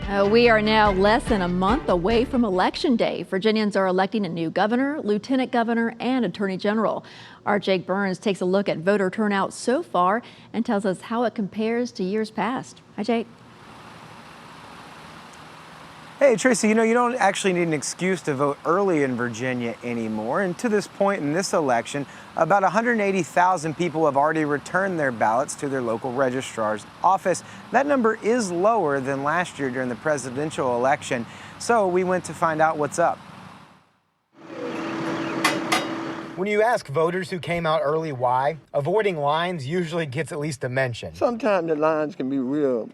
We are now less than a month away from Election Day. Virginians are electing a new governor, lieutenant governor, and attorney general. Our Jake Burns takes a look at voter turnout so far and tells us how it compares to years past. Hi, Jake. Hey, Tracy, you don't actually need an excuse to vote early in Virginia anymore. And to this point in this election, about 180,000 people have already returned their ballots to their local registrar's office. That number is lower than last year during the presidential election. So we went to find out what's up. When you ask voters who came out early why, avoiding lines usually gets at least a mention. Sometimes the lines can be real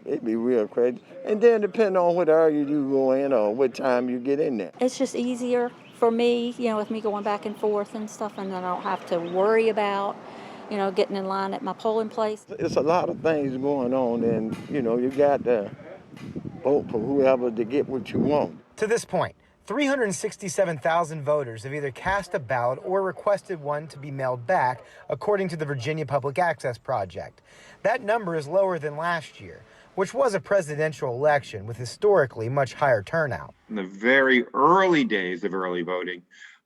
crazy. And then depending on what area you go in or what time you get in there. It's just easier for me, with me going back and forth and stuff, and I don't have to worry about, getting in line at my polling place. It's a lot of things going on, and, you got to vote for whoever to get what you want. To this point, 367,000 voters have either cast a ballot or requested one to be mailed back, according to the Virginia Public Access Project. That number is lower than last year, which was a presidential election with historically much higher turnout. In the very early days of early voting,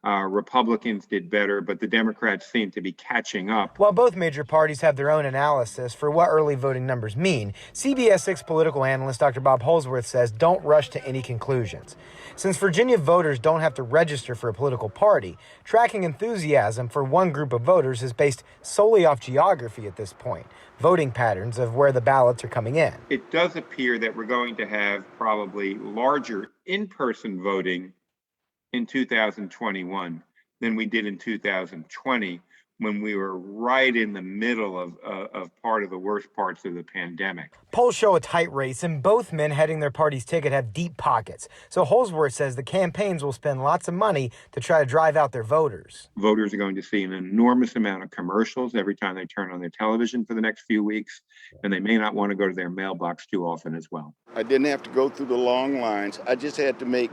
Republicans did better, but the Democrats seem to be catching up. While both major parties have their own analysis for what early voting numbers mean, CBS 6 political analyst Dr. Bob Holsworth says don't rush to any conclusions. Since Virginia voters don't have to register for a political party, tracking enthusiasm for one group of voters is based solely off geography at this point, voting patterns of where the ballots are coming in. It does appear that we're going to have probably larger in-person voting in 2021 than we did in 2020, when we were right in the middle of part of the worst parts of the pandemic. Polls show a tight race, and both men heading their party's ticket have deep pockets. So Holsworth says the campaigns will spend lots of money to try to drive out their voters. Voters are going to see an enormous amount of commercials every time they turn on their television for the next few weeks, and they may not want to go to their mailbox too often as well. I didn't have to go through the long lines. I just had to make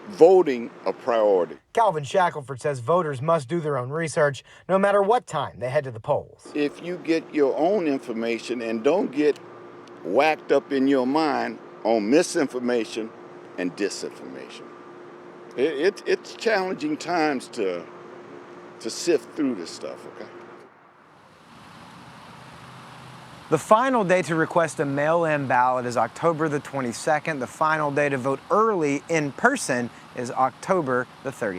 voting a priority. Calvin Shackelford says voters must do their own research no matter what time they head to the polls. If you get your own information and don't get whacked up in your mind on misinformation and disinformation. It's challenging times to sift through this stuff, okay? The final day to request a mail-in ballot is October the 22nd. The final day to vote early in person is October the 30th.